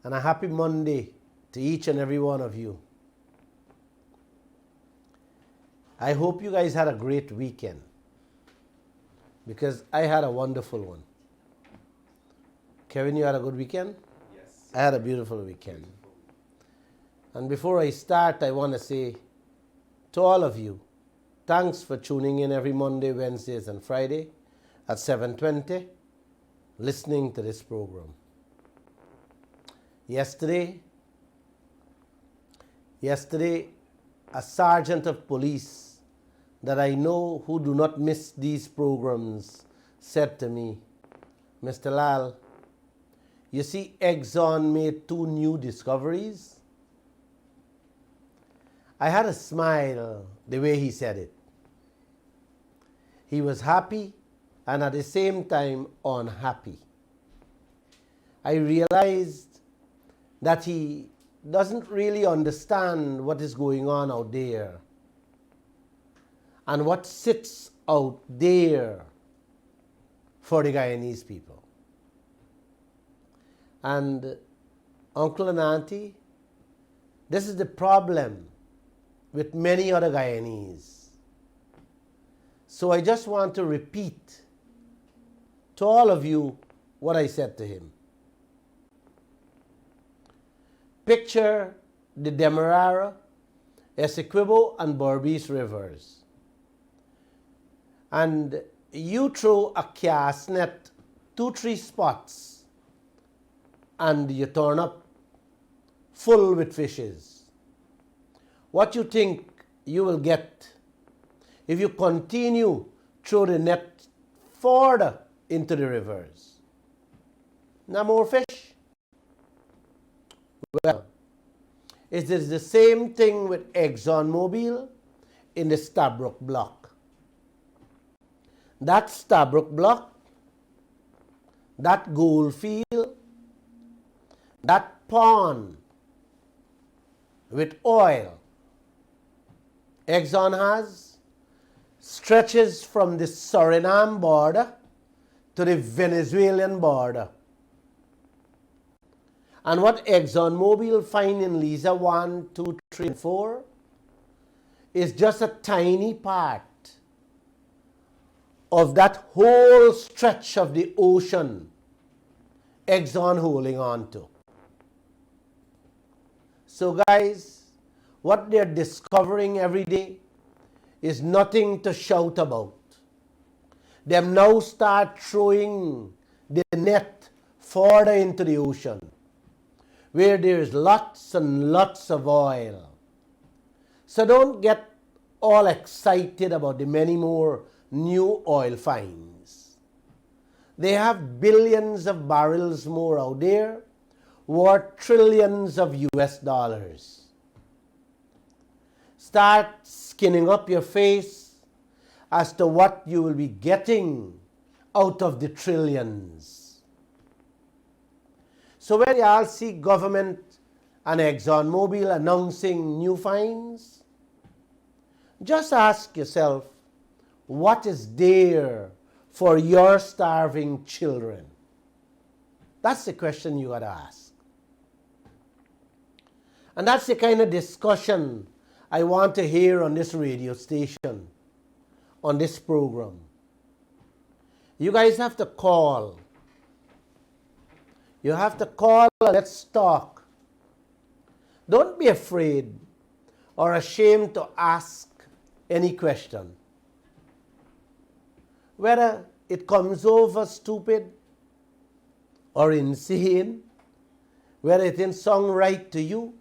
and a happy Monday to each and every one of you. I hope you guys had a great weekend, because I had a wonderful one. Kevin, you had a good weekend? Yes. I had a beautiful weekend. And before I start, I want to say to all of you, thanks for tuning in every Monday, Wednesdays, and Friday at 7:20, listening to this program. Yesterday, a sergeant of police that I know who do not miss these programs said to me, Mr. Lall, you see Exxon made 2 new discoveries? I had a smile the way he said it. He was happy and at the same time unhappy. I realized that he doesn't really understand what is going on out there and what sits out there for the Guyanese people. And Uncle and Auntie, this is the problem with many other Guyanese. So I just want to repeat to all of you what I said to him. Picture the Demerara, Essequibo, and Berbice rivers. And you throw a cast net 2-3 spots and you turn up full with fishes. What you think you will get if you continue throw the net further into the rivers? No more fish? Well, it is the same thing with ExxonMobil in the Stabroek Block. That Stabroek Block, that gold field, that pond with oil Exxon has stretches from the Suriname border to the Venezuelan border. And what ExxonMobil find in Liza 1, 2, 3, and 4 is just a tiny part of that whole stretch of the ocean Exxon holding on to. So guys, what they're discovering every day is nothing to shout about. They now start throwing the net further into the ocean, where there's lots and lots of oil. So don't get all excited about the many more new oil finds. They have billions of barrels more out there, worth trillions of US dollars. Start skinning up your face as to what you will be getting out of the trillions. So when y'all see government and ExxonMobil announcing new finds, just ask yourself, what is there for your starving children? That's the question you got to ask. And that's the kind of discussion I want to hear on this radio station, on this program. You guys have to call. You have to call and let's talk. Don't be afraid or ashamed to ask any question. Whether it comes over stupid or insane, whether it didn't sound right to you,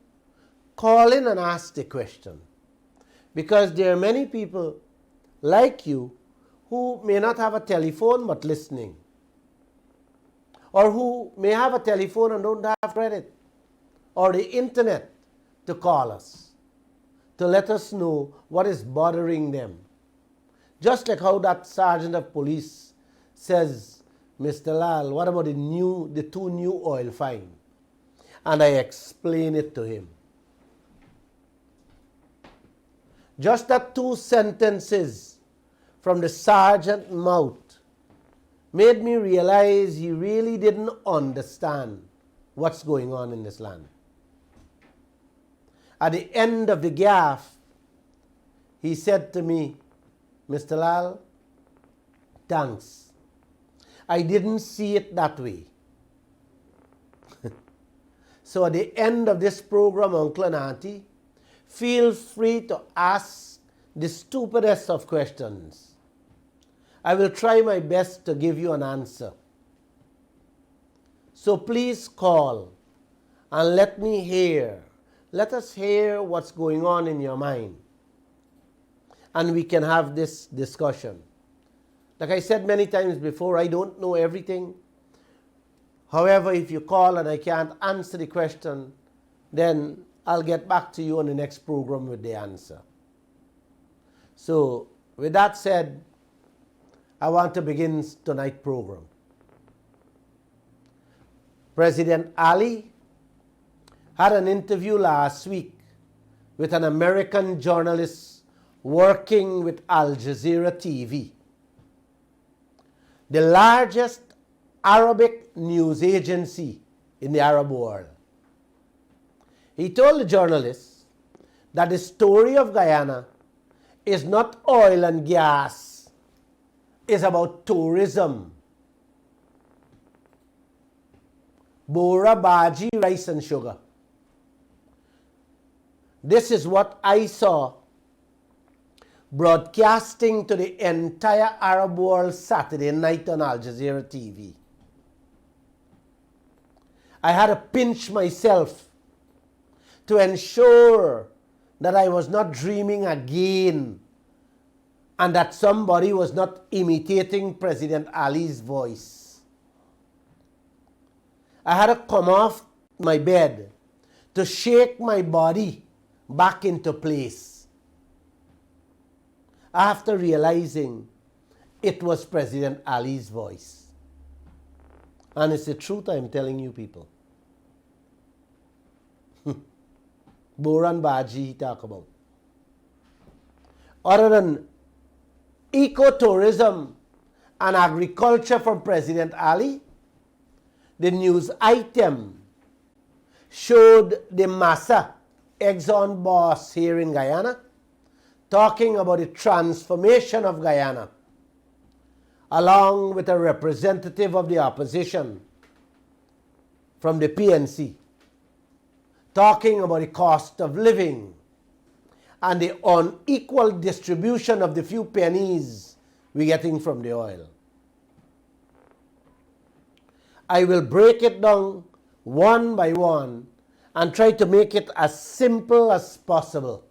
call in and ask the question. Because there are many people like you who may not have a telephone but listening. Or who may have a telephone and don't have credit or the internet to call us, to let us know what is bothering them. Just like how that sergeant of police says, Mr. Lall, what about the 2 new oil finds? And I explain it to him. Just that 2 sentences from the sergeant's mouth made me realize he really didn't understand what's going on in this land. At the end of the gaff, he said to me, Mr. Lall, thanks. I didn't see it that way. So at the end of this program, Uncle and Auntie, feel free to ask the stupidest of questions. I will try my best to give you an answer. So please call and let us hear what's going on in your mind. And we can have this discussion. Like I said many times before, I don't know everything. However, if you call and I can't answer the question, then I'll get back to you on the next program with the answer. So, with that said, I want to begin tonight's program. President Ali had an interview last week with an American journalist working with Al Jazeera TV, the largest Arabic news agency in the Arab world. He told the journalist that the story of Guyana is not oil and gas, it's about tourism. Bora, Baji, rice and sugar. This is what I saw broadcasting to the entire Arab world Saturday night on Al Jazeera TV. I had to pinch myself to ensure that I was not dreaming again and that somebody was not imitating President Ali's voice. I had to come off my bed to shake my body back into place after realizing it was President Ali's voice. And it's the truth I'm telling you people. Boran Baji he talk about. Other than ecotourism and agriculture from President Ali, the news item showed the Massa Exxon boss here in Guyana talking about the transformation of Guyana, along with a representative of the opposition from the PNC, talking about the cost of living and the unequal distribution of the few pennies we're getting from the oil. I will break it down one by one and try to make it as simple as possible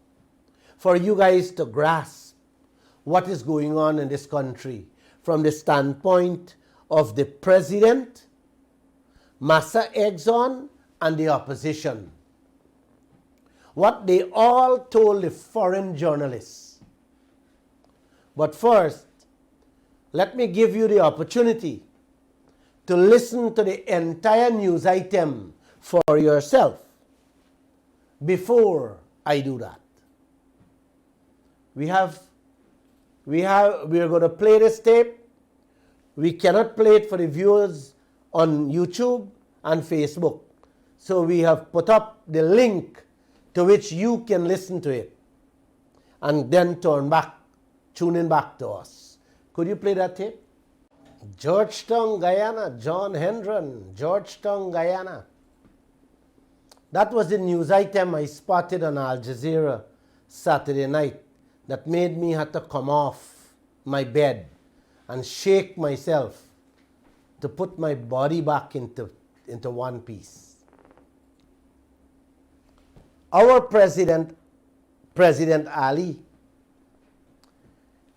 for you guys to grasp what is going on in this country from the standpoint of the president, Massa Exxon, and the opposition. What they all told the foreign journalists. But first, let me give you the opportunity to listen to the entire news item for yourself before I do that. We are going to play this tape. We cannot play it for the viewers on YouTube and Facebook. So we have put up the link to which you can listen to it and then tune in back to us. Could you play that tape? Georgetown, Guyana, John Hendron, Georgetown, Guyana. That was the news item I spotted on Al Jazeera Saturday night that made me have to come off my bed and shake myself to put my body back into one piece. Our President Ali,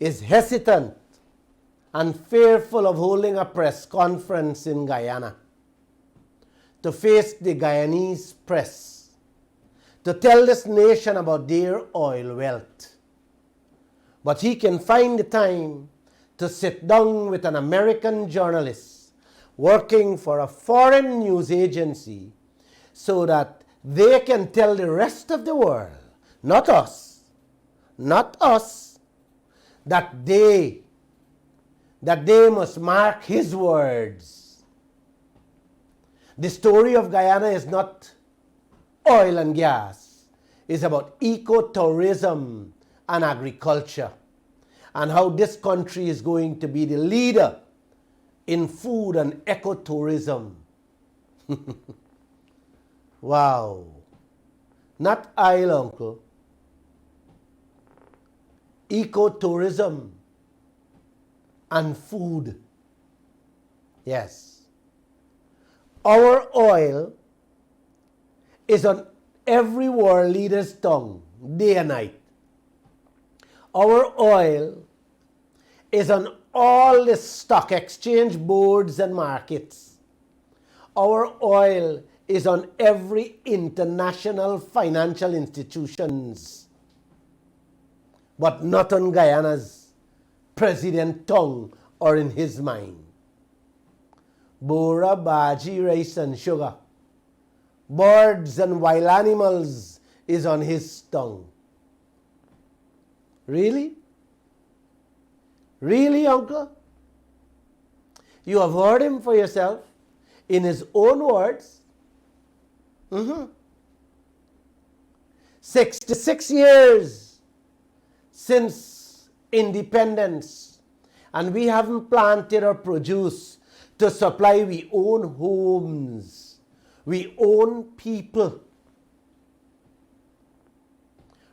is hesitant and fearful of holding a press conference in Guyana to face the Guyanese press, to tell this nation about their oil wealth. But he can find the time to sit down with an American journalist working for a foreign news agency so that they can tell the rest of the world, not us, that they must mark his words, The story of Guyana is not oil and gas. It's about ecotourism and agriculture, and how this country is going to be the leader in food and ecotourism. Wow. Not oil, uncle. Ecotourism and food. Yes. Our oil is on every world leader's tongue, day and night. Our oil is on all the stock exchange boards and markets. Our oil is on every international financial institutions, but not on Guyana's president tongue or in his mind. Bora, Baji, rice and sugar, birds and wild animals is on his tongue. Really? Really, uncle? You have heard him for yourself in his own words. 66 years since independence, and we haven't planted or produced to supply we own homes, we own people,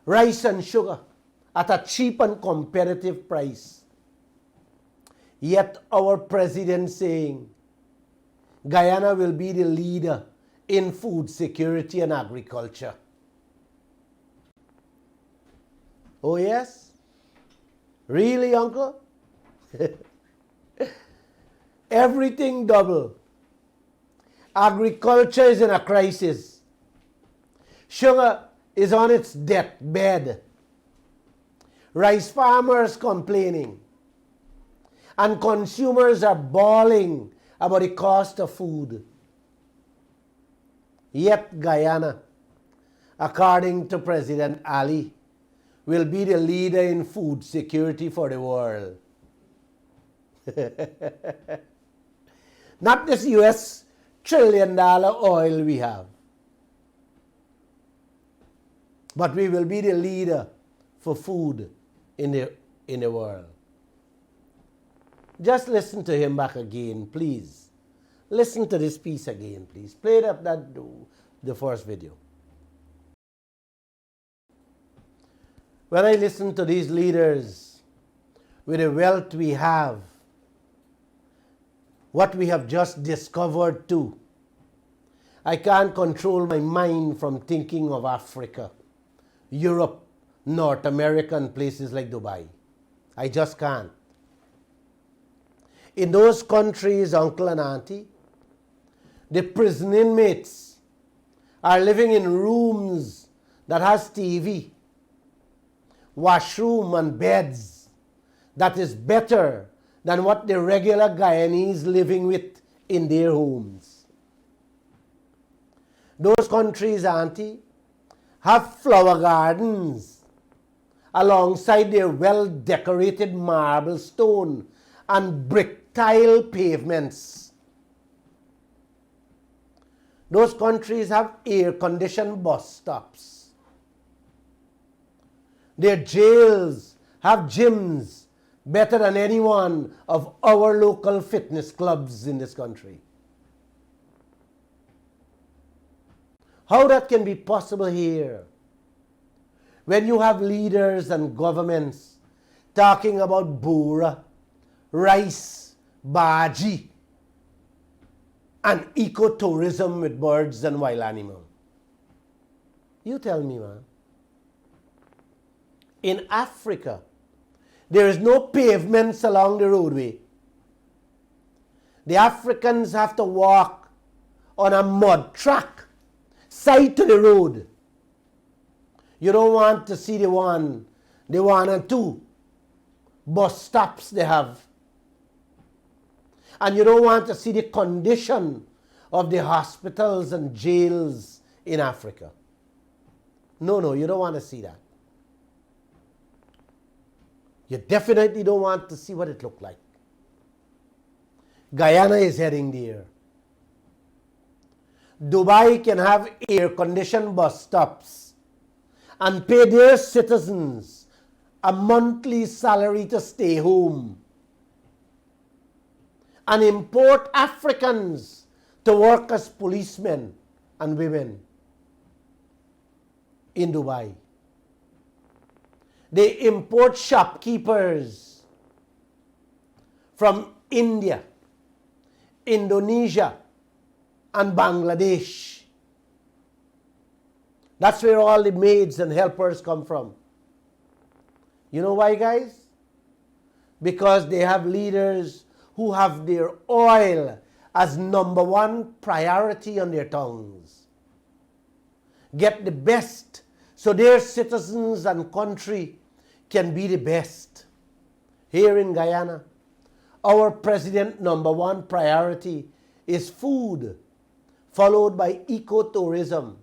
rice and sugar at a cheap and competitive price. Yet our president saying Guyana will be the leader in food security and agriculture. Oh yes? Really, uncle? Everything double. Agriculture is in a crisis. Sugar is on its deathbed. Rice farmers complaining. And consumers are bawling about the cost of food. Yet Guyana, according to President Ali, will be the leader in food security for the world. Not this US $1 trillion oil we have, but we will be the leader for food in the world. Just listen to him back again, please. Listen to this piece again, please. Play it up the first video. When I listen to these leaders with the wealth we have, what we have just discovered too, I can't control my mind from thinking of Africa, Europe, North America, and places like Dubai. I just can't. In those countries, uncle and auntie, the prison inmates are living in rooms that has TV, washroom and beds that is better than what the regular Guyanese living with in their homes. Those countries, auntie, have flower gardens alongside their well-decorated marble stone and brick tile pavements. Those countries have air-conditioned bus stops. Their jails have gyms better than any one of our local fitness clubs in this country. How that can be possible here when you have leaders and governments talking about bura, rice, baji, and ecotourism with birds and wild animals? You tell me, man. In Africa, there is no pavements along the roadway. The Africans have to walk on a mud track, side to the road. You don't want to see the one and two bus stops they have. And you don't want to see the condition of the hospitals and jails in Africa. No, you don't want to see that. You definitely don't want to see what it looked like. Guyana is heading there. Dubai can have air-conditioned bus stops and pay their citizens a monthly salary to stay home and import Africans to work as policemen and women in Dubai. They import shopkeepers from India, Indonesia, and Bangladesh. That's where all the maids and helpers come from. You know why, guys? Because they have leaders who have their oil as number one priority on their tongues. Get the best so their citizens and country can be the best. Here in Guyana, our president number one priority is food, followed by ecotourism.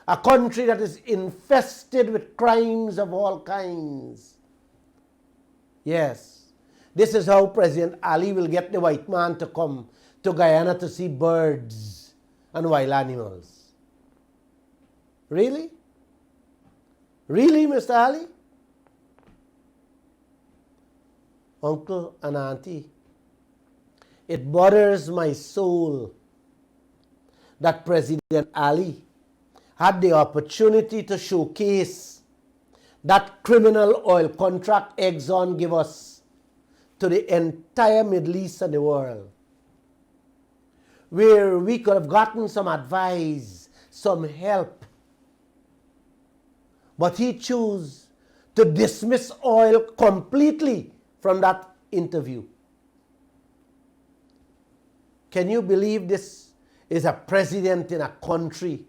A country that is infested with crimes of all kinds. Yes, this is how President Ali will get the white man to come to Guyana to see birds and wild animals. Really? Really, Mr. Ali? Uncle and auntie, it bothers my soul that President Ali had the opportunity to showcase that criminal oil contract Exxon gave us to the entire Middle East and the world, where we could have gotten some advice, some help. But he chose to dismiss oil completely from that interview. Can you believe this is a president in a country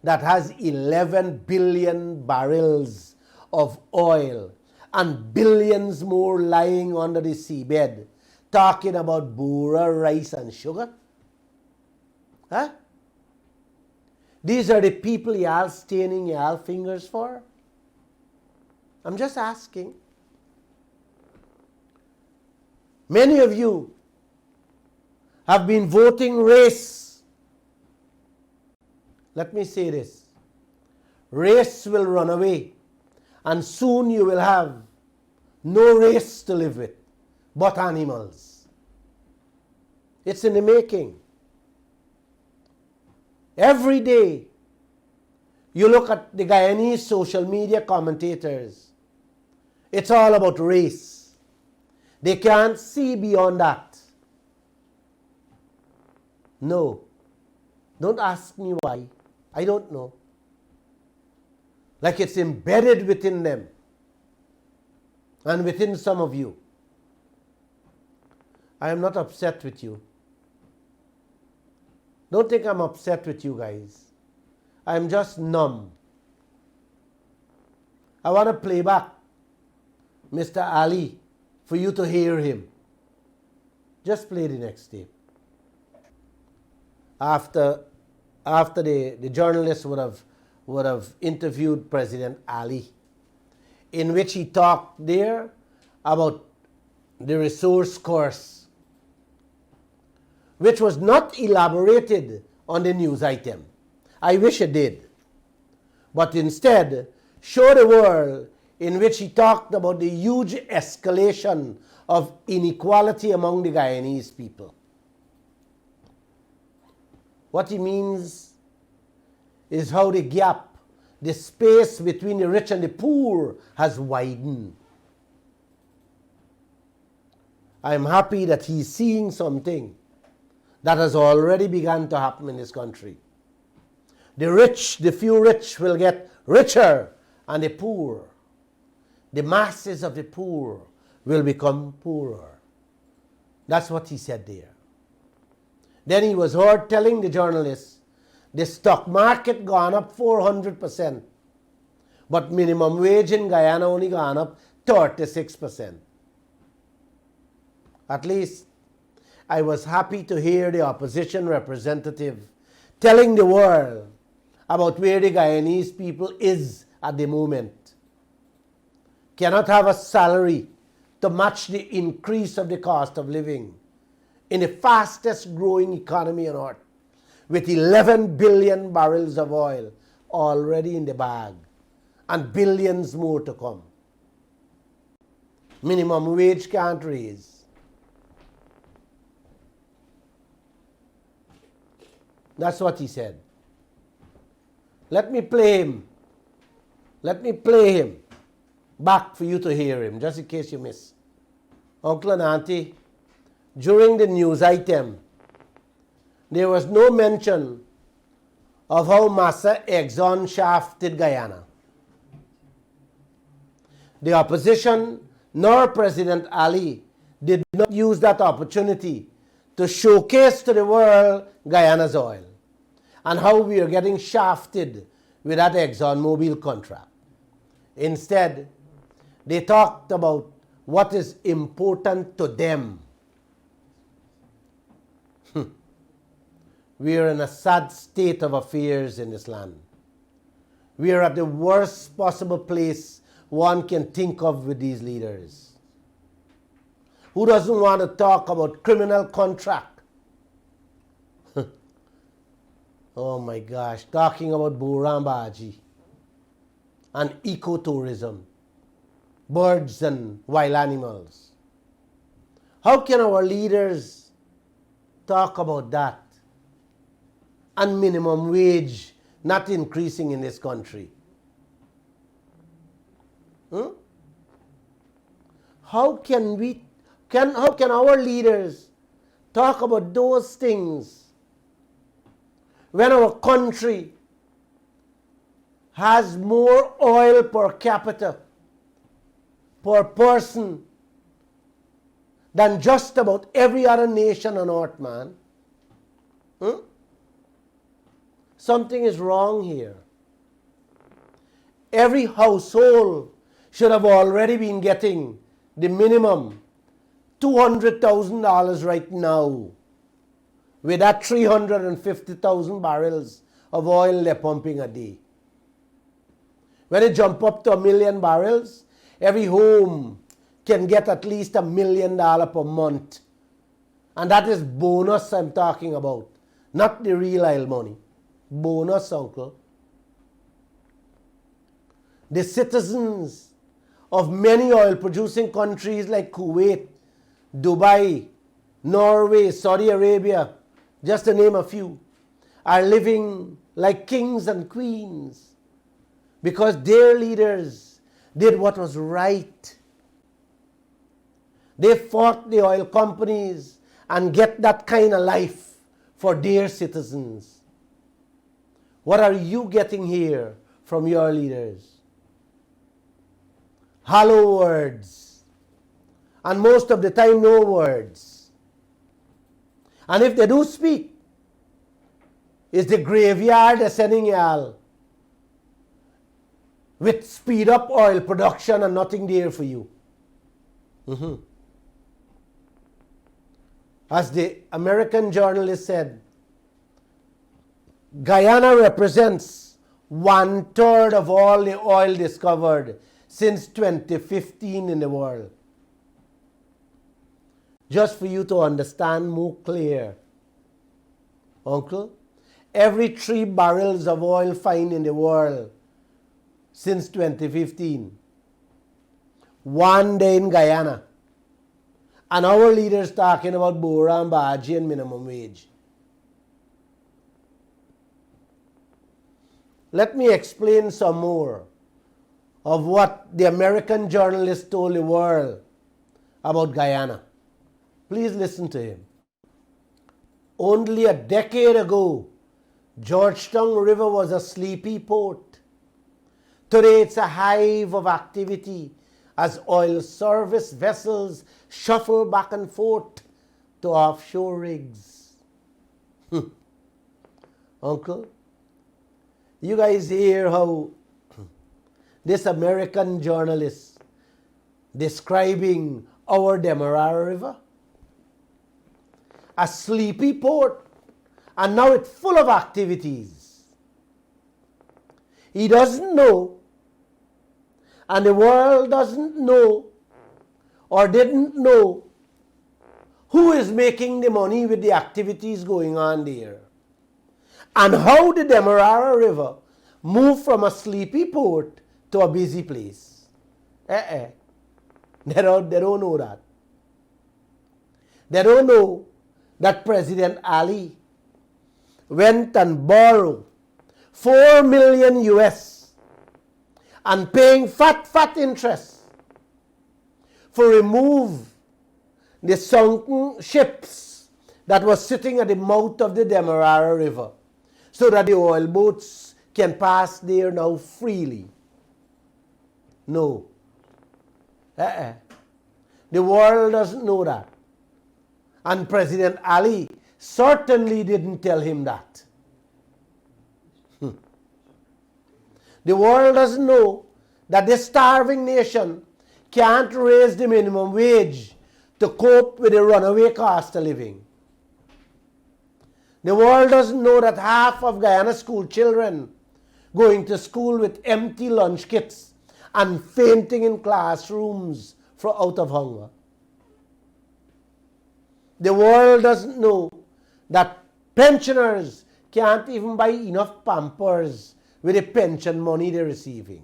that has 11 billion barrels of oil and billions more lying under the seabed, talking about bura, rice, and sugar? Huh? These are the people y'all staining y'all fingers for? I'm just asking. Many of you have been voting race. Let me say this. Race will run away, and soon you will have no race to live with, but animals. It's in the making. Every day, you look at the Guyanese social media commentators, it's all about race. They can't see beyond that. No. Don't ask me why. I don't know. Like it's embedded within them and within some of you. I am not upset with you. Don't think I'm upset with you guys. I'm just numb. I want to play back Mr. Ali for you to hear him. Just play the next tape. After the journalist would have interviewed President Ali, in which he talked there about the resource curse, which was not elaborated on the news item. I wish it did. But instead, show the world in which he talked about the huge escalation of inequality among the Guyanese people. What he means is how the gap, the space between the rich and the poor has widened. I'm happy that he's seeing something that has already begun to happen in this country. The rich, the few rich will get richer, and the poor, the masses of the poor, will become poorer. That's what he said there. Then he was heard telling the journalists, the stock market gone up 400%, but minimum wage in Guyana only gone up 36%. At least I was happy to hear the opposition representative telling the world about where the Guyanese people is at the moment. Cannot have a salary to match the increase of the cost of living in the fastest growing economy on earth, with 11 billion barrels of oil already in the bag and billions more to come. Minimum wage can't raise. That's what he said. Let me play him. Let me play him back for you to hear him, just in case you miss. Uncle and Auntie, during the news item, there was no mention of how Massa Exxon shafted Guyana. The opposition nor President Ali did not use that opportunity to showcase to the world Guyana's oil and how we are getting shafted with that ExxonMobil contract. Instead, they talked about what is important to them. We are in a sad state of affairs in this land. We are at the worst possible place one can think of with these leaders. Who doesn't want to talk about criminal contract? Oh my gosh, talking about Burambaji and ecotourism, birds and wild animals. How can our leaders talk about that? And minimum wage not increasing in this country. How can our leaders talk about those things when our country has more oil per capita, per person, than just about every other nation on earth, man? Something is wrong here. Every household should have already been getting the minimum $200,000 right now with that 350,000 barrels of oil they're pumping a day. When it jump up to 1 million barrels, every home can get at least $1 million per month. And that is bonus I'm talking about, not the real oil money. Bonus, uncle. The citizens of many oil-producing countries like Kuwait, Dubai, Norway, Saudi Arabia, just to name a few, are living like kings and queens because their leaders did what was right. They fought the oil companies and get that kind of life for their citizens. What are you getting here from your leaders? Hollow words. And most of the time, no words. And if they do speak, it's the graveyard they're sending y'all with speed up oil production and nothing there for you. As the American journalist said, Guyana represents 1/3 of all the oil discovered since 2015 in the world. Just for you to understand more clear, uncle, every 3 barrels of oil found in the world since 2015, 1 day in Guyana. And our leaders talking about Burambaji and minimum wage. Let me explain some more of what the American journalist told the world about Guyana. Please listen to him. Only a decade ago, Georgetown River was a sleepy port. Today it's a hive of activity as oil service vessels shuffle back and forth to offshore rigs. Uncle, you guys hear how this American journalist describing our Demerara River? A sleepy port, and now it's full of activities. He doesn't know, and the world doesn't know, or didn't know, who is making the money with the activities going on there. and how the Demerara River moved from a sleepy port to a busy place. They don't know that. They don't know that President Ali went and borrowed 4 million US and paying fat interest for remove the sunken ships that was sitting at the mouth of the Demerara River so that the oil boats can pass there now freely. No. The world doesn't know that. And President Ali certainly didn't tell him that. The world doesn't know that this starving nation can't raise the minimum wage to cope with the runaway cost of living. The world doesn't know that half of Guyana school children going to school with empty lunch kits and fainting in classrooms out of hunger. The world doesn't know that pensioners can't even buy enough Pampers with the pension money they're receiving.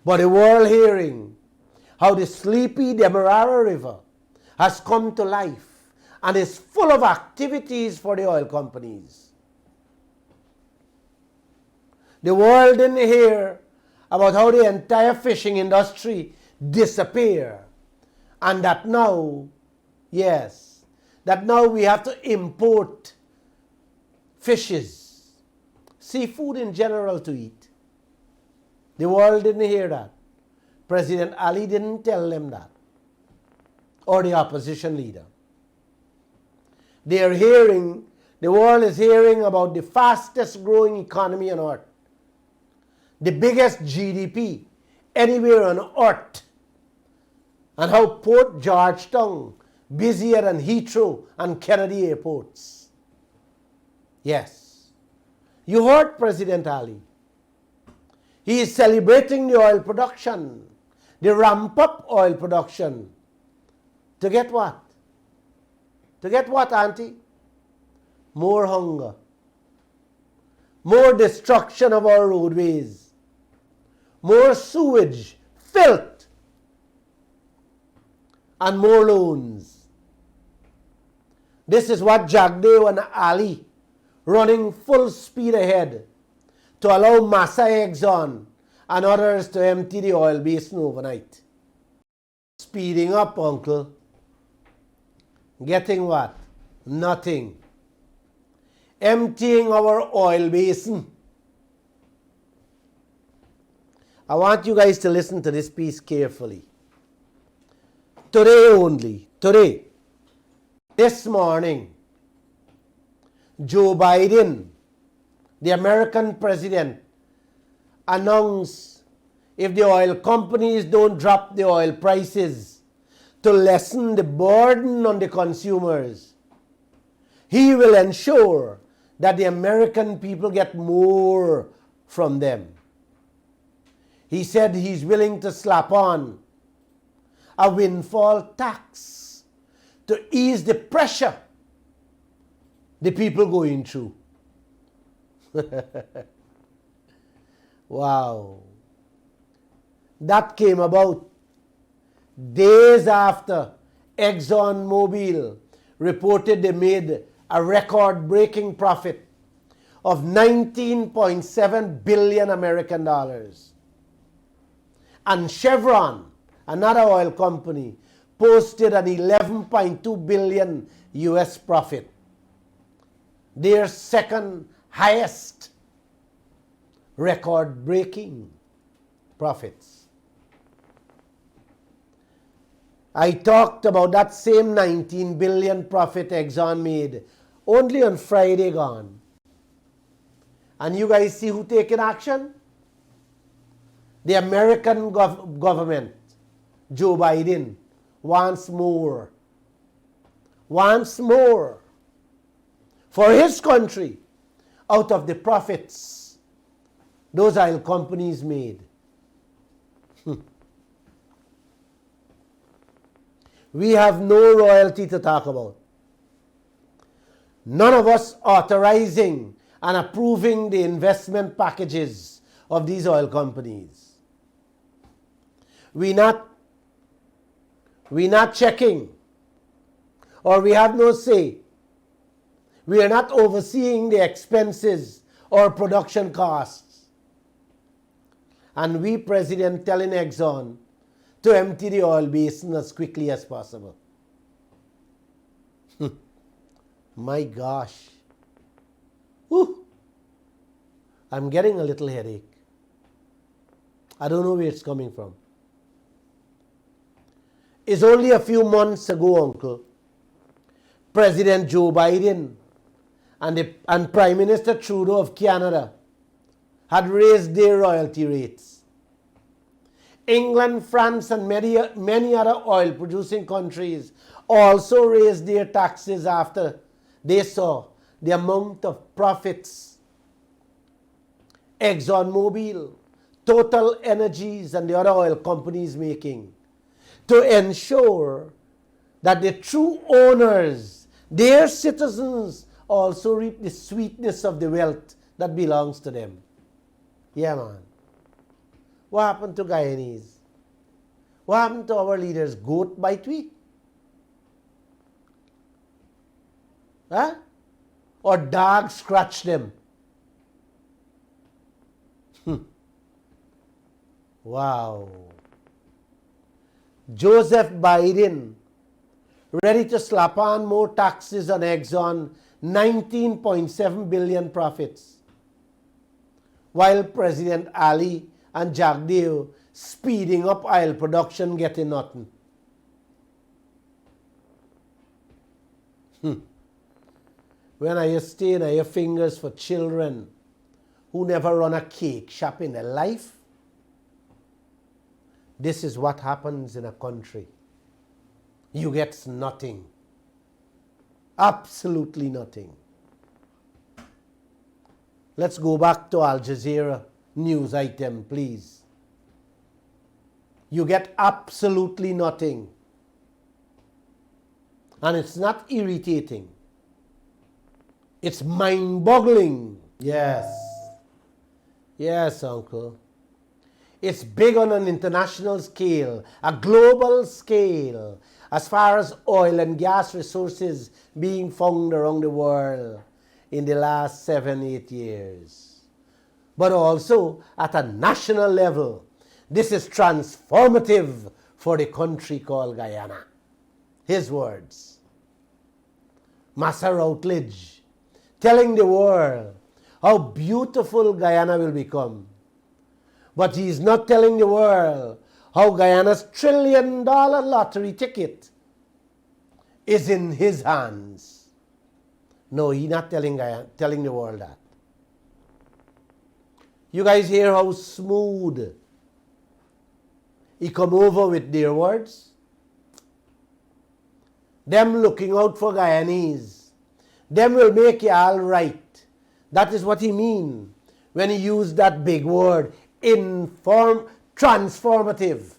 But the world hearing how the sleepy Demerara River has come to life and is full of activities for the oil companies. The world didn't hear about how the entire fishing industry disappeared and that now, yes, that now we have to import fishes, seafood in general to eat. The world didn't hear that. President Ali didn't tell them that, or the opposition leader. The world is hearing about the fastest growing economy on earth, the biggest GDP anywhere on earth, and how Port Georgetown busier than Heathrow and Kennedy airports. Yes, you heard President Ali. He is celebrating the oil production, the ramp-up oil production. To get what? To get what, Auntie? More hunger, more destruction of our roadways, more sewage, filth, and more loans. This is what Jagdeo and Ali running full speed ahead to allow Massa Exxon and others to empty the oil basin overnight. Speeding up, uncle. Getting what? Nothing. Emptying our oil basin. I want you guys to listen to this piece carefully. Today only, today, this morning, Joe Biden, the American president, announced if the oil companies don't drop the oil prices to lessen the burden on the consumers, he will ensure that the American people get more from them. He said he's willing to slap on a windfall tax to ease the pressure the people going through. Wow. That came about days after ExxonMobil reported they made a record-breaking profit of 19.7 billion American dollars. And Chevron, another oil company, posted an 11.2 billion US profit, their second highest record-breaking profits. I talked about that same 19 billion profit Exxon made only on Friday gone. And you guys see who taking action? The American government, Joe Biden, wants more. Wants more for his country out of the profits those oil companies made. We have no royalty to talk about. None of us authorizing and approving the investment packages of these oil companies. We're not checking, or we have no say. We are not overseeing the expenses or production costs. And we, President, telling Exxon to empty the oil basin as quickly as possible. My gosh. Whew. I'm getting a little headache. I don't know where it's coming from. It's only a few months ago, Uncle, President Joe Biden and Prime Minister Trudeau of Canada had raised their royalty rates. England, France, and many other oil-producing countries also raised their taxes after they saw the amount of profits ExxonMobil, Total Energies, and the other oil companies making to ensure that the true owners, their citizens, also reap the sweetness of the wealth that belongs to them. Yeah, man. What happened to Guyanese? What happened to our leaders? Goat bite we? Huh? Or dog scratch them? Wow. Joseph Biden ready to slap on more taxes on Exxon, 19.7 billion profits, while President Ali and Jagdeo speeding up oil production getting nothing. When I stay in your fingers for children who never run a cake shop in their life, this is what happens in a country. You get nothing. Absolutely nothing. Let's go back to Al Jazeera news item, please. You get absolutely nothing. And it's not irritating. It's mind-boggling. Yes. Yes, Uncle. It's big on an international scale, a global scale, as far as oil and gas resources being found around the world in the last 7-8 years. But also at a national level, this is transformative for the country called Guyana. His words. Massa Routledge, telling the world how beautiful Guyana will become. But he is not telling the world how Guyana's $1 trillion lottery ticket is in his hands. No, he's not telling the world that. You guys hear how smooth he come over with their words? Them looking out for Guyanese. Them will make you all right. That is what he mean when he used that big word, transformative.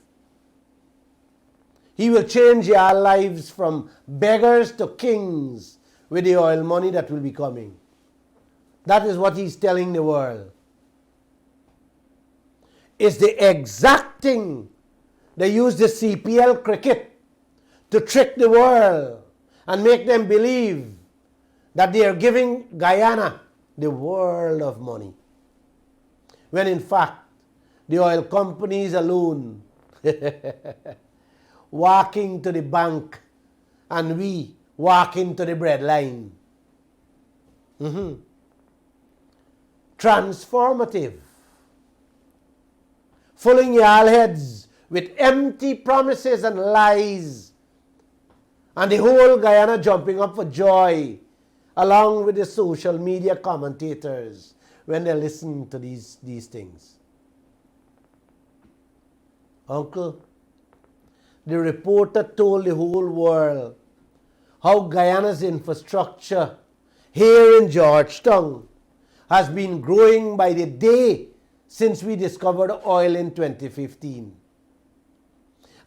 He will change your lives from beggars to kings with the oil money that will be coming. That is what he's telling the world. It's the exact thing. They use the CPL cricket to trick the world and make them believe that they are giving Guyana the world of money. When in fact, the oil companies alone walking to the bank and we walking to the bread line. Transformative. Filling your heads with empty promises and lies. And the whole Guyana jumping up for joy along with the social media commentators when they listen to these things. Uncle, the reporter told the whole world how Guyana's infrastructure here in Georgetown has been growing by the day since we discovered oil in 2015.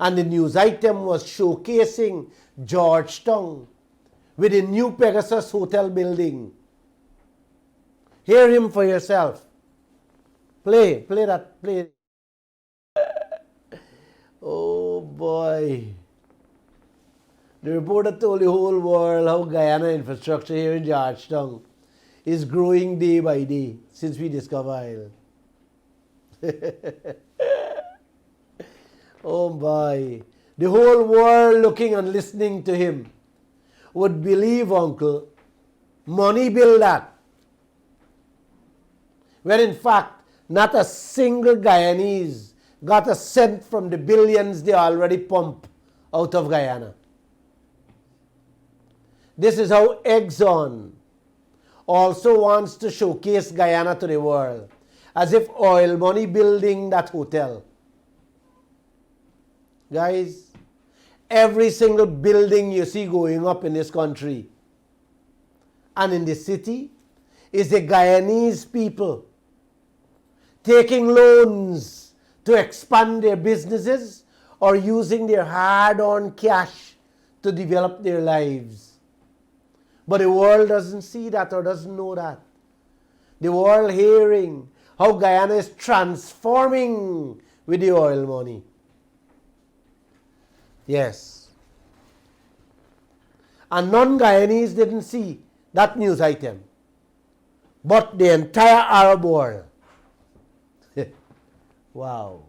And the news item was showcasing Georgetown with the new Pegasus Hotel building. Hear him for yourself. Play that, play. Oh boy. The reporter told the whole world how Guyana infrastructure here in Georgetown is growing day by day since we discovered oil. Oh boy. The whole world looking and listening to him would believe, uncle, money build that. When in fact, not a single Guyanese got a cent from the billions they already pump out of Guyana. This is how Exxon also wants to showcase Guyana to the world, as if oil money building that hotel. Guys, every single building you see going up in this country and in the city is the Guyanese people taking loans to expand their businesses or using their hard-earned cash to develop their lives. But the world doesn't see that or doesn't know that. The world hearing how Guyana is transforming with the oil money. Yes. And non-Guyanese didn't see that news item. But the entire Arab world. Wow.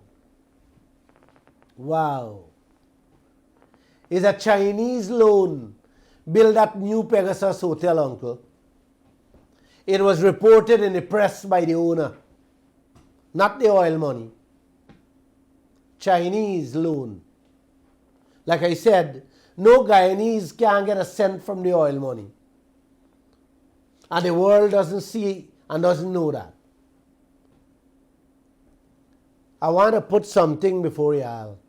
Wow. Is a Chinese loan built that new Pegasus Hotel, uncle. It was reported in the press by the owner, not the oil money. Chinese loan. Like I said, no Guyanese can get a cent from the oil money. And the world doesn't see and doesn't know that. I want to put something before y'all.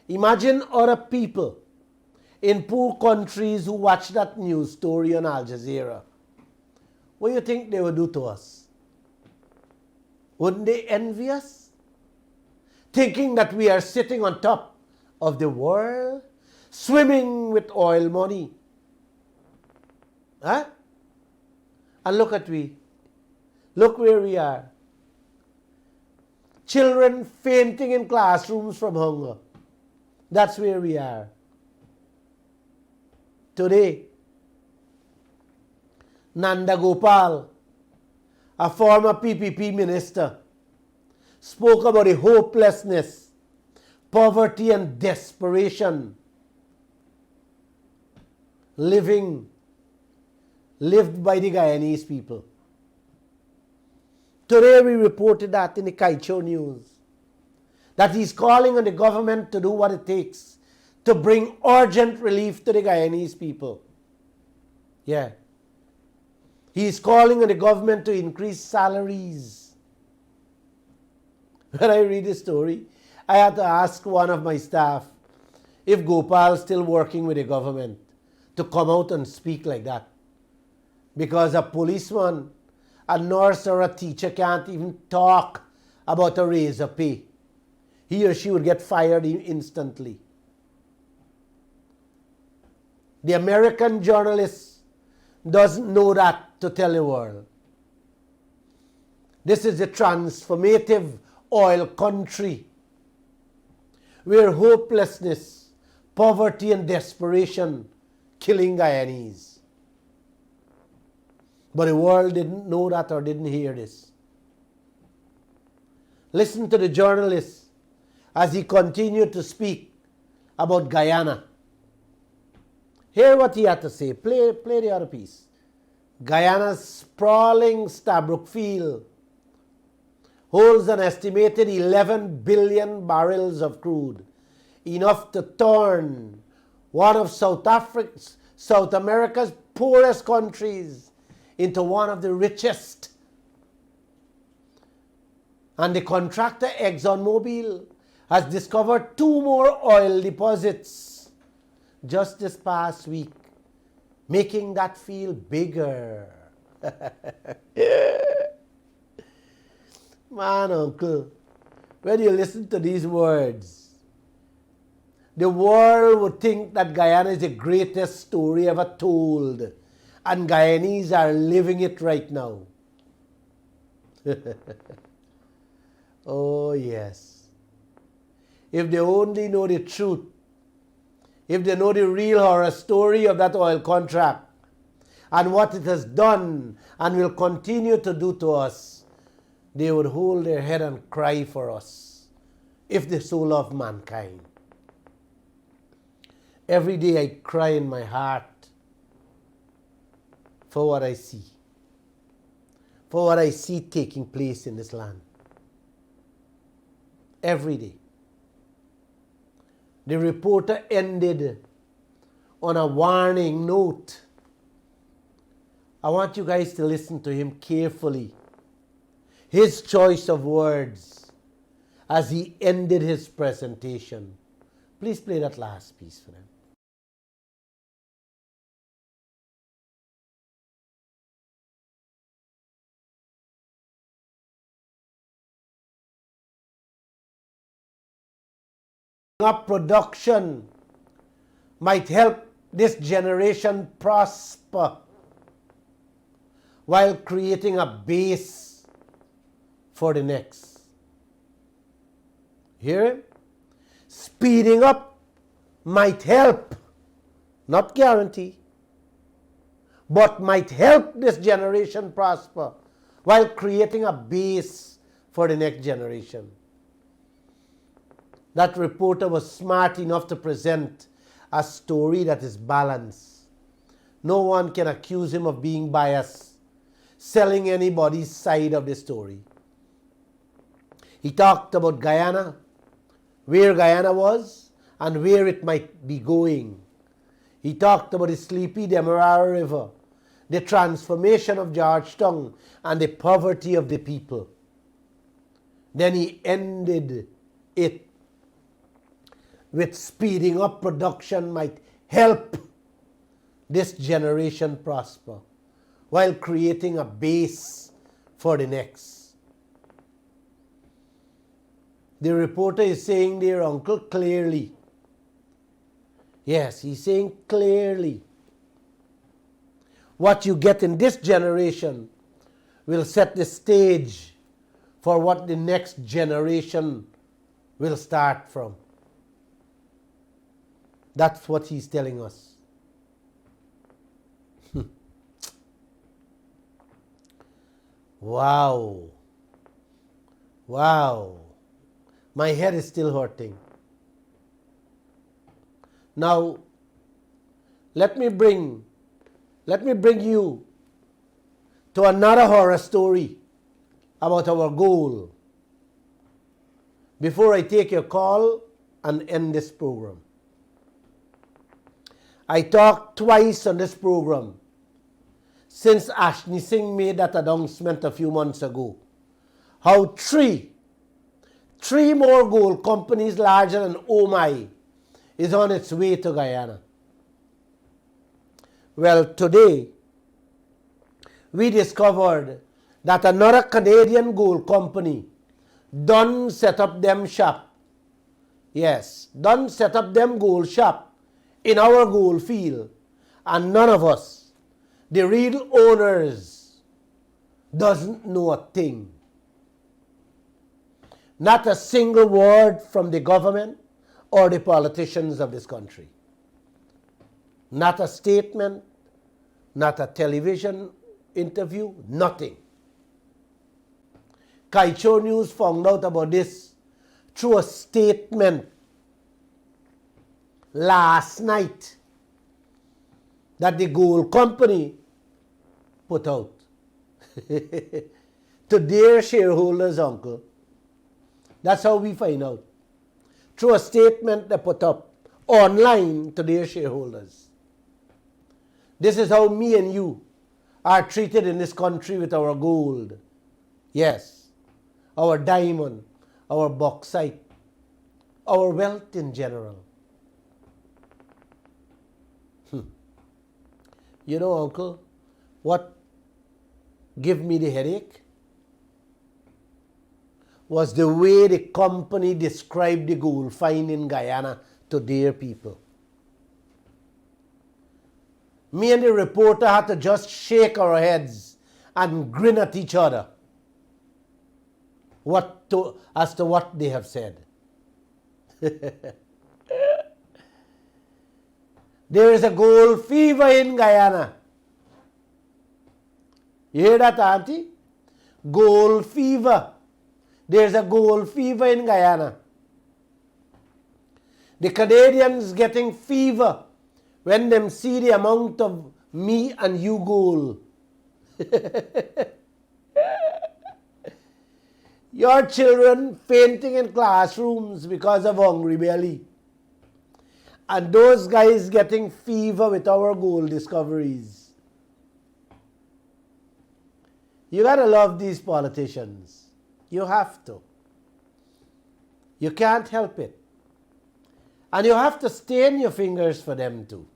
Imagine other people in poor countries who watch that news story on Al Jazeera. What do you think they would do to us? Wouldn't they envy us? Thinking that we are sitting on top of the world, swimming with oil money. Huh? And look at we. Look where we are. Children fainting in classrooms from hunger. That's where we are. Today, Nanda Gopal, a former PPP minister, spoke about the hopelessness, poverty and desperation lived by the Guyanese people. Today we reported that in the Kaieteur news, that he's calling on the government to do what it takes to bring urgent relief to the Guyanese people. Yeah. He's calling on the government to increase salaries. When I read this story, I had to ask one of my staff if Gopal is still working with the government to come out and speak like that. Because a policeman, a nurse or a teacher can't even talk about a raise of pay. He or she would get fired instantly. The American journalist doesn't know that to tell the world. This is a transformative oil country where hopelessness, poverty and desperation killing Guyanese. But the world didn't know that or didn't hear this. Listen to the journalist as he continued to speak about Guyana. Hear what he had to say. Play the other piece. Guyana's sprawling Stabroek Field holds an estimated 11 billion barrels of crude, enough to turn one of South America's poorest countries into one of the richest. And the contractor ExxonMobil has discovered 2 more oil deposits just this past week, making that field bigger. Man, uncle, when you listen to these words, the world would think that Guyana is the greatest story ever told. And Guyanese are living it right now. Oh, yes. If they only know the truth, if they know the real horror story of that oil contract and what it has done and will continue to do to us, they would hold their head and cry for us if they so love mankind. Every day I cry in my heart for what I see, for what I see taking place in this land. Every day. The reporter ended on a warning note. I want you guys to listen to him carefully. His choice of words as he ended his presentation. Please play that last piece for them. Up production might help this generation prosper while creating a base for the next. Hear him? Speeding up might help, not guarantee, but might help this generation prosper while creating a base for the next generation. That reporter was smart enough to present a story that is balanced. No one can accuse him of being biased, selling anybody's side of the story. He talked about Guyana, where Guyana was, and where it might be going. He talked about the sleepy Demerara River, the transformation of Georgetown, and the poverty of the people. Then he ended it with speeding up production might help this generation prosper while creating a base for the next. The reporter is saying there, Uncle, clearly. Yes, he's saying clearly. What you get in this generation will set the stage for what the next generation will start from. That's what he's telling us. Wow. Wow. My head is still hurting. Now, let me bring you to another horror story about our goal before I take your call and end this program. I talked twice on this program since Ashney Singh made that announcement a few months ago. How three more gold companies larger than OMI is on its way to Guyana. Well, today we discovered that another Canadian gold company done set up them shop. Yes, done set up them gold shop in our gold field, and none of us, the real owners, doesn't know a thing. Not a single word from the government or the politicians of this country. Not a statement, not a television interview, nothing. Kaieteur News found out about this through a statement last night that the gold company put out to their shareholders, Uncle. That's how we find out. Through a statement they put up online to their shareholders. This is how me and you are treated in this country with our gold. Yes, our diamond, our bauxite, our wealth in general. You know, Uncle, what gave me the headache was the way the company described the gold find in Guyana to their people. Me and the reporter had to just shake our heads and grin at each other as to what they have said. There is a gold fever in Guyana. You hear that, Auntie? Gold fever. There's a gold fever in Guyana. The Canadians getting fever when them see the amount of me and you gold. Your children fainting in classrooms because of hungry belly. And those guys getting fever with our gold discoveries. You gotta love these politicians. You have to. You can't help it. And you have to stain your fingers for them too.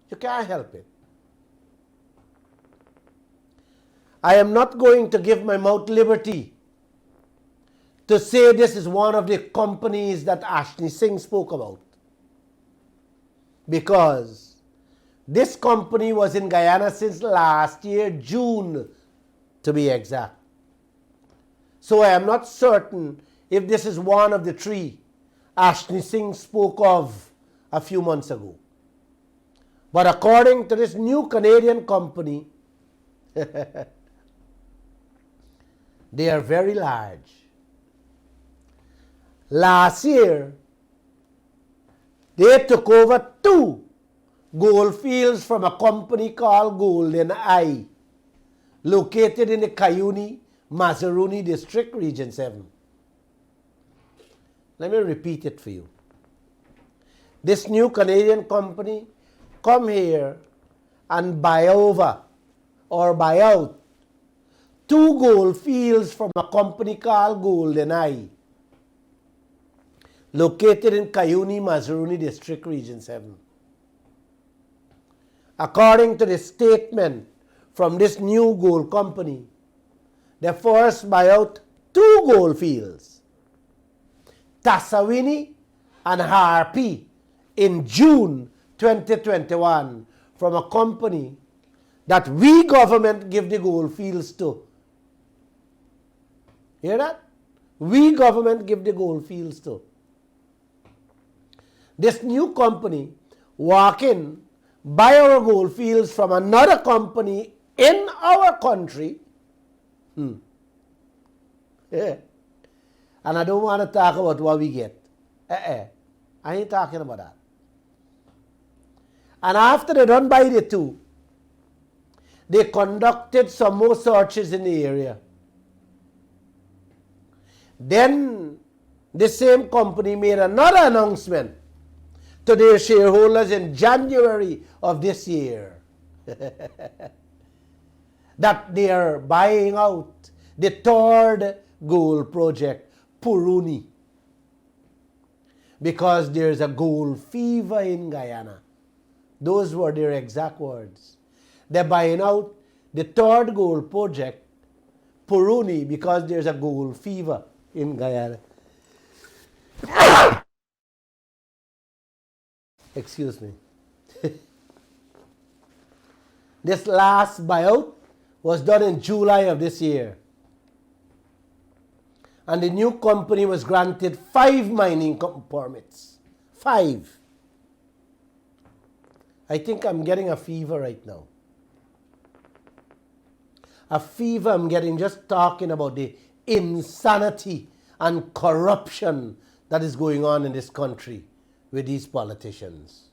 You can't help it. I am not going to give my mouth liberty to say this is one of the companies that Ashley Singh spoke about. Because this company was in Guyana since last year, June, to be exact. So I am not certain if this is one of the three Ashley Singh spoke of a few months ago. But according to this new Canadian company, they are very large. Last year, they took over 2 gold fields from a company called Golden Eye, located in the Kaieteur, Mazaruni District, Region 7. Let me repeat it for you. This new Canadian company come here and buy over or buy out 2 gold fields from a company called Golden Eye, located in Kaieteur, Mazaruni District, Region 7. According to the statement from this new gold company, they first buy out 2 gold fields, Tassawini and Harpy, in June 2021 from a company that we government give the gold fields to. Hear that? We government give the gold fields to. This new company walk in, buy our gold fields from another company in our country. Yeah. And I don't want to talk about what we get. I ain't talking about that. And after they done buy the 2, they conducted some more searches in the area. Then the same company made another announcement to their shareholders in January of this year that they are buying out the 3rd gold project, Puruni, because there's a gold fever in Guyana. Those were their exact words. They're buying out the 3rd gold project, Puruni, because there's a gold fever in Guyana. Excuse me. This last buyout was done in July of this year. And the new company was granted 5 mining permits. 5. I think I'm getting a fever right now. A fever I'm getting just talking about the insanity and corruption that is going on in this country with these politicians.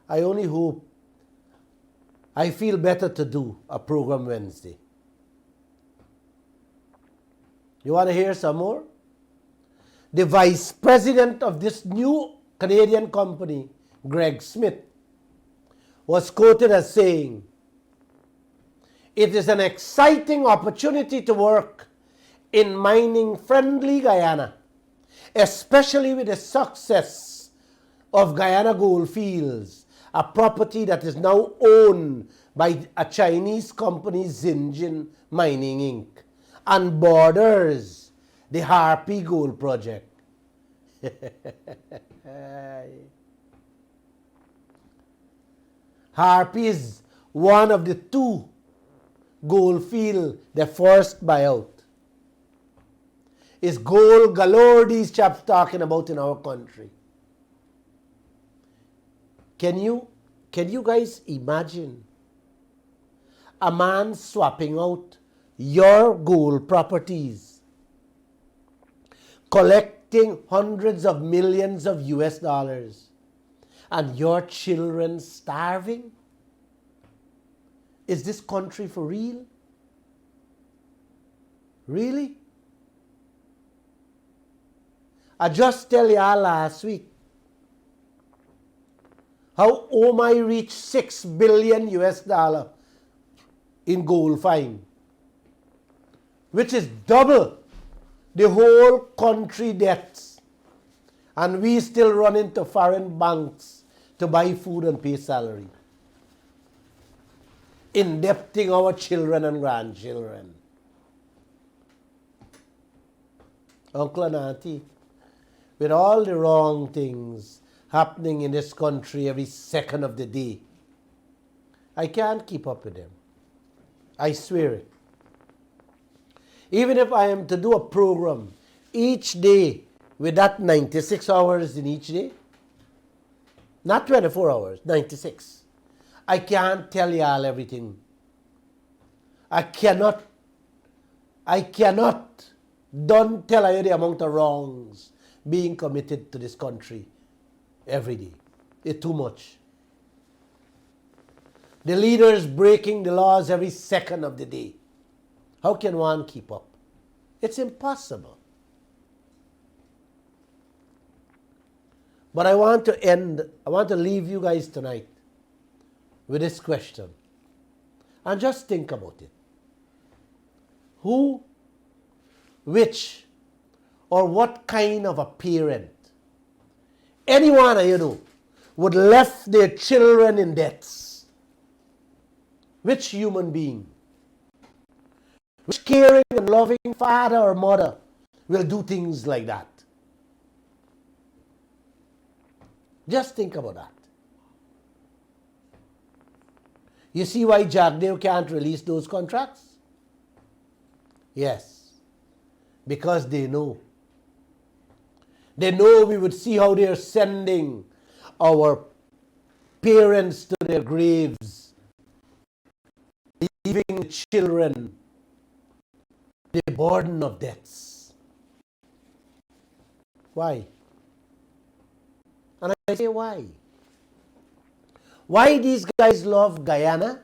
I only hope I feel better to do a program Wednesday. You want to hear some more? The vice president of this new Canadian company, Greg Smith, was quoted as saying, "It is an exciting opportunity to work in mining-friendly Guyana, especially with the success of Guyana Gold Fields, a property that is now owned by a Chinese company, Xinjiang Mining Inc., and borders the Harpy Gold Project." Harpies, one of the two gold field, the first buyout. It's gold galore these chaps talking about in our country. Can you guys imagine a man swapping out your gold properties, collecting hundreds of millions of US dollars, and your children starving? Is this country for real? Really? I just tell y'all last week how Omai reached 6 billion US dollar in gold find, which is double the whole country debts. And we still run into foreign banks to buy food and pay salary, indebting our children and grandchildren. Uncle and Auntie, with all the wrong things happening in this country every second of the day, I can't keep up with them. I swear it. Even if I am to do a program each day with that 96 hours in each day, not 24 hours, 96, I can't tell y'all everything. I cannot don't tell you the amount of wrongs being committed to this country every day. It's too much. The leaders breaking the laws every second of the day. How can one keep up? It's impossible. But I want to leave you guys tonight with this question. And just think about it. Who, which, or what kind of a parent, anyone you know, would left their children in debts? Which human being, which caring and loving father or mother will do things like that? Just think about that. You see why Jagdeo can't release those contracts? Yes, because they know. They know we would see how they are sending our parents to their graves, leaving the children the burden of debts. Why? And I say why? Why these guys love Guyana?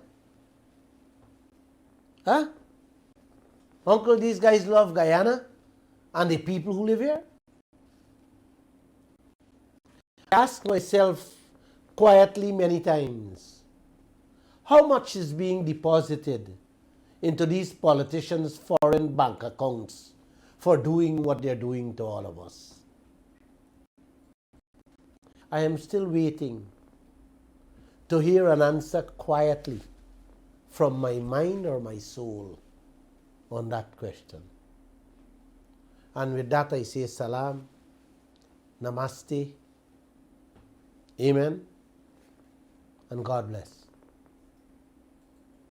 Huh? Uncle, these guys love Guyana and the people who live here? I ask myself quietly many times, how much is being deposited into these politicians' foreign bank accounts for doing what they're doing to all of us? I am still waiting to hear an answer quietly from my mind or my soul on that question. And with that I say salam, namaste, amen, and God bless.